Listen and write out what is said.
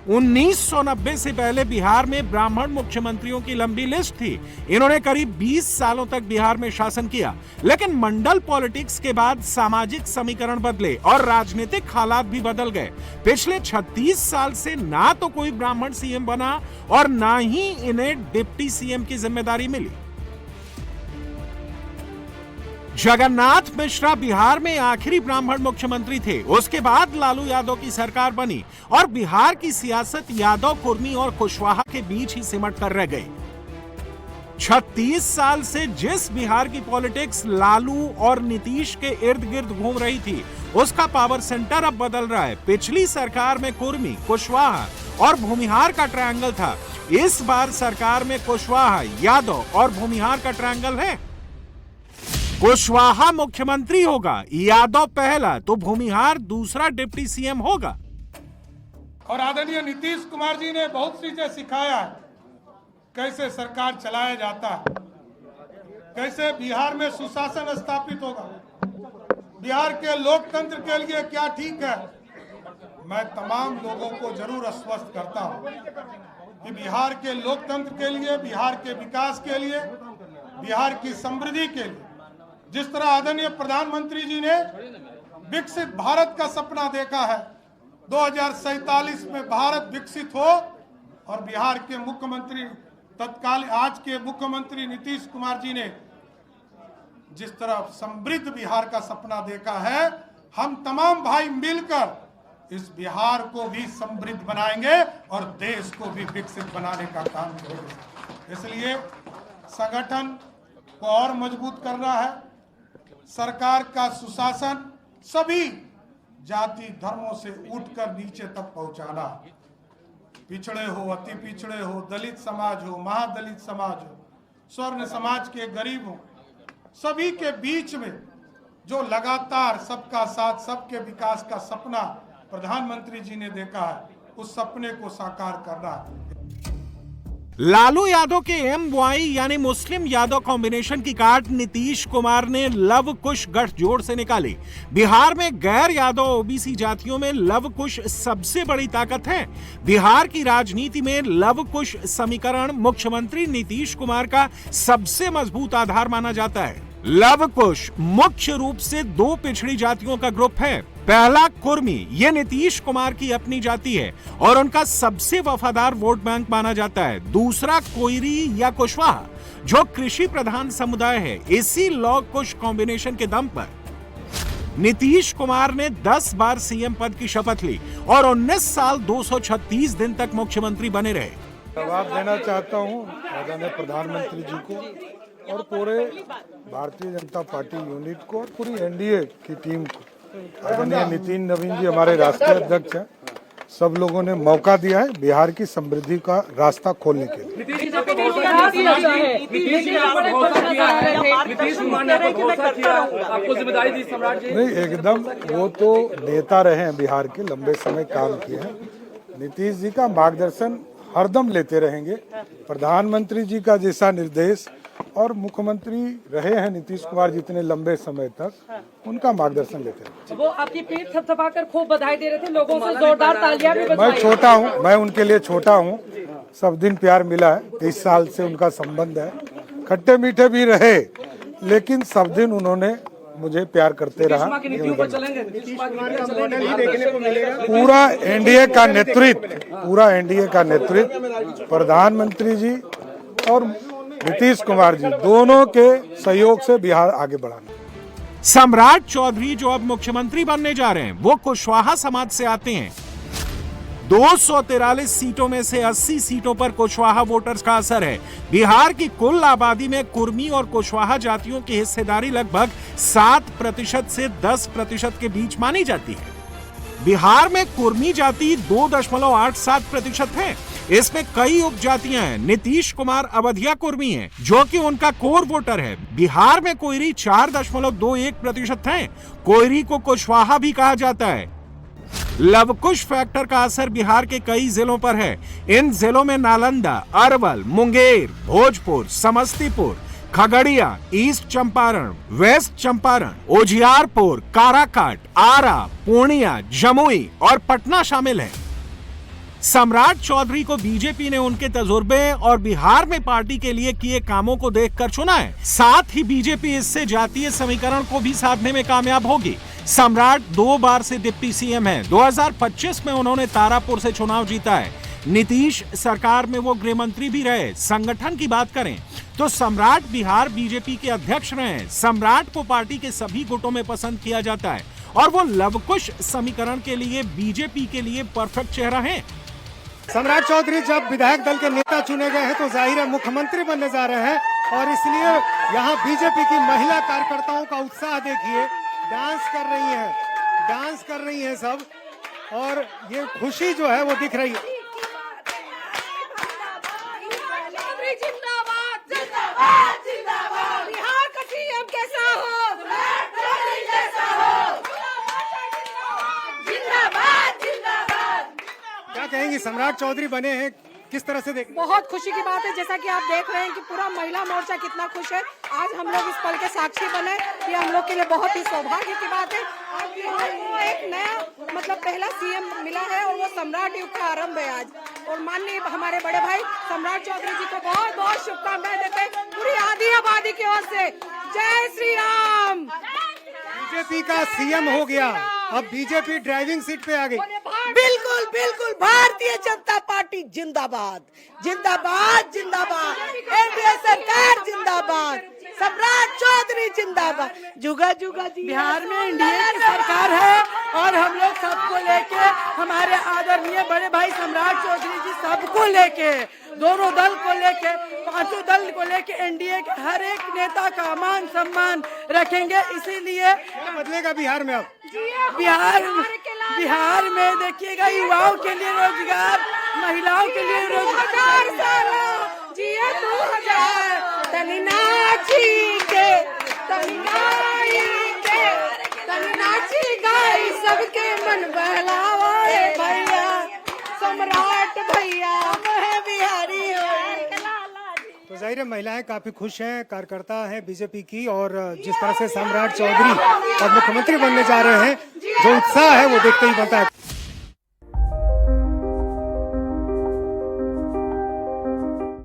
1990 से पहले बिहार में ब्राह्मण मुख्यमंत्रियों की लंबी लिस्ट थी। इन्होंने करीब 20 सालों तक बिहार में शासन किया, लेकिन मंडल पॉलिटिक्स के बाद सामाजिक समीकरण बदले और राजनीतिक हालात भी बदल गए। पिछले 36 साल से ना तो कोई ब्राह्मण सीएम बना और ना ही इन्हें डिप्टी सीएम की जिम्मेदारी मिली। जगन्नाथ मिश्रा बिहार में आखिरी ब्राह्मण मुख्यमंत्री थे। उसके बाद लालू यादव की सरकार बनी और बिहार की सियासत यादव, कुर्मी और कुशवाहा के बीच ही सिमट कर रह गई। 36 साल से जिस बिहार की पॉलिटिक्स लालू और नीतीश के इर्द गिर्द घूम रही थी, उसका पावर सेंटर अब बदल रहा है। पिछली सरकार में कुर्मी, कुशवाहा और भूमिहार का ट्रायंगल था। इस बार सरकार में कुशवाहा, यादव और भूमिहार का ट्रायंगल है। कुशवाहा मुख्यमंत्री होगा, यादव पहला तो भूमिहार दूसरा डिप्टी सीएम होगा। और आदरणीय नीतीश कुमार जी ने बहुत चीजें सिखाया है, कैसे सरकार चलाया जाता है, कैसे बिहार में सुशासन स्थापित होगा, बिहार के लोकतंत्र के लिए क्या ठीक है। मैं तमाम लोगों को जरूर आश्वस्त करता हूं कि बिहार के लोकतंत्र के लिए, बिहार के विकास के लिए, बिहार की समृद्धि के लिए, जिस तरह आदरणीय प्रधानमंत्री जी ने विकसित भारत का सपना देखा है, 2047 में भारत विकसित हो, और बिहार के मुख्यमंत्री तत्काल आज के मुख्यमंत्री नीतीश कुमार जी ने जिस तरह समृद्ध बिहार का सपना देखा है, हम तमाम भाई मिलकर इस बिहार को भी समृद्ध बनाएंगे और देश को भी विकसित बनाने का काम करेंगे। इसलिए संगठन को और मजबूत करना है, सरकार का सुशासन सभी जाति धर्मों से उठकर नीचे तक पहुंचाना। पिछड़े हो, अति पिछड़े हो, दलित समाज हो, महादलित समाज हो, स्वर्ण समाज के गरीब हो, सभी के बीच में जो लगातार सबका साथ, सबके विकास का सपना प्रधानमंत्री जी ने देखा है, उस सपने को साकार करना है। लालू यादव के MY यानी मुस्लिम यादव कॉम्बिनेशन की काट नीतीश कुमार ने लव कुश गठजोड़ से निकाली। बिहार में गैर यादव OBC जातियों में लव कुश सबसे बड़ी ताकत है। बिहार की राजनीति में लव कुश समीकरण मुख्यमंत्री नीतीश कुमार का सबसे मजबूत आधार माना जाता है। लव कुश मुख्य रूप से दो पिछड़ी जातियों का ग्रुप है। पहला कुर्मी, ये नीतीश कुमार की अपनी जाति है और उनका सबसे वफादार वोट बैंक माना जाता है। दूसरा कोयरी या कुशवाहा, जो कृषि प्रधान समुदाय है। इसी लव कुश कॉम्बिनेशन के दम पर नीतीश कुमार ने 10 बार सीएम पद की शपथ ली और 19 साल 236 दिन तक मुख्यमंत्री बने रहे। जवाब देना चाहता हूं आदरणीय प्रधानमंत्री जी को और पूरे भारतीय जनता पार्टी यूनिट को और पूरी एनडीए की टीम को। आदरणीय नितिन नवीन जी हमारे राष्ट्रीय अध्यक्ष हैं। सब लोगों ने मौका दिया है बिहार की समृद्धि का रास्ता खोलने के लिए। नहीं, एकदम वो तो नेता रहे हैं, बिहार के लंबे समय काम किए हैं। नीतीश जी का मार्गदर्शन हरदम लेते रहेंगे। प्रधानमंत्री जी का जैसा निर्देश और मुख्यमंत्री रहे हैं नीतीश कुमार जितने लंबे समय तक, उनका मार्गदर्शन लेते रहे। वो आपकी पीठ थपथपाकर खूब बधाई दे रहे थे, लोगों से जोरदार तालियां भी बजवाई। मैं छोटा हूं, मैं उनके लिए छोटा हूं। सब दिन प्यार मिला है, 30 साल से उनका संबंध है। खट्टे मीठे भी रहे, लेकिन सब दिन उन्होंने मुझे प्यार करते रहा। पूरा एनडीए का नेतृत्व प्रधानमंत्री जी और नीतीश कुमार जी दोनों के सहयोग से बिहार आगे बढ़ाना। सम्राट चौधरी जो अब मुख्यमंत्री बनने जा रहे हैं, वो कुशवाहा समाज से आते हैं। 243 सीटों में से 80 सीटों पर कुशवाहा वोटर्स का असर है। बिहार की कुल आबादी में कुर्मी और कुशवाहा जातियों की हिस्सेदारी लगभग 7% से 10% के बीच मानी जाती है। बिहार में कुर्मी जाति 2.87% है। इसमें कई उपजातियां हैं। नीतीश कुमार अवधिया कुर्मी हैं, जो कि उनका कोर वोटर है। बिहार में कोयरी 4.21% है। कोयरी को कुशवाहा भी कहा जाता है। लवकुश फैक्टर का असर बिहार के कई जिलों पर है। इन जिलों में नालंदा, अरवल, मुंगेर, भोजपुर, समस्तीपुर, खगड़िया, ईस्ट चंपारण, वेस्ट चंपारण, उजियारपुर, काराकाट, आरा, पूर्णिया, जमुई और पटना शामिल है। सम्राट चौधरी को बीजेपी ने उनके तजुर्बे और बिहार में पार्टी के लिए किए कामों को देखकर चुना है। साथ ही बीजेपी इससे जातीय समीकरण को भी साधने में कामयाब होगी। सम्राट 2 बार से डिप्टी सीएम हैं। 2025 में उन्होंने तारापुर से चुनाव जीता है। नीतीश सरकार में वो गृह मंत्री भी रहे। संगठन की बात करें तो सम्राट बिहार बीजेपी के अध्यक्ष रहे हैं। सम्राट को पार्टी के सभी गुटों में पसंद किया जाता है और वो लवकुश समीकरण के लिए बीजेपी के लिए परफेक्ट चेहरा है। सम्राट चौधरी जब विधायक दल के नेता चुने गए हैं तो जाहिर है मुख्यमंत्री बनने जा रहे हैं और इसलिए यहाँ बीजेपी की महिला कार्यकर्ताओं का उत्साह देखिए, डांस कर रही हैं सब और ये खुशी जो है वो दिख रही है। जिंदाबाद जिंदाबाद जिंदाबाद, बिहार का सीएम कैसा हो, जैसा हो, जिंदाबाद जिंदाबाद। क्या कहेंगी, सम्राट चौधरी बने हैं, किस तरह से देख? बहुत खुशी की बात है, जैसा कि आप देख रहे हैं कि पूरा महिला मोर्चा कितना खुश है। आज हम लोग इस पल के साक्षी बने, ये हम लोग के लिए बहुत ही सौभाग्य की बात है। आज बिहार को एक नया मतलब पहला सीएम मिला है और वो सम्राट युग का आरंभ है आज। और माननीय हमारे बड़े भाई सम्राट चौधरी जी को बहुत बहुत शुभकामनाएं देते हैं पूरी आधी आबादी की ओर से। जय श्री राम। बीजेपी का सीएम हो गया, अब बीजेपी ड्राइविंग सीट पे आ गई। बिल्कुल बिल्कुल, भारतीय जनता पार्टी जिंदाबाद जिंदाबाद जिंदाबाद, एनडीए सरकार जिंदाबाद, सम्राट चौधरी जिंदाबाद, जुगा जुगा जी। बिहार में एनडीए की सरकार है और हम लोग सबको लेके, हमारे आदरणीय बड़े भाई सम्राट चौधरी जी सबको लेके, दोनों दल को लेके, पांचों दल को लेके एनडीए के हर एक नेता का मान सम्मान रखेंगे। इसीलिए बदलेगा बिहार में। अब बिहार में देखिएगा, युवाओं के लिए रोजगार, महिलाओं के लिए रोजगार, जिया 2000 तनिनाची के तनिनाची गाई सबके मन बहलावे भैया, सम्राट भैया मैं बिहारी हो। तो जाहिर है महिलाएं काफी खुश हैं, कार्यकर्ता हैं बीजेपी की, और जिस तरह से सम्राट चौधरी अब मुख्यमंत्री बनने जा रहे हैं, जो उत्साह है वो देखते ही बनता है।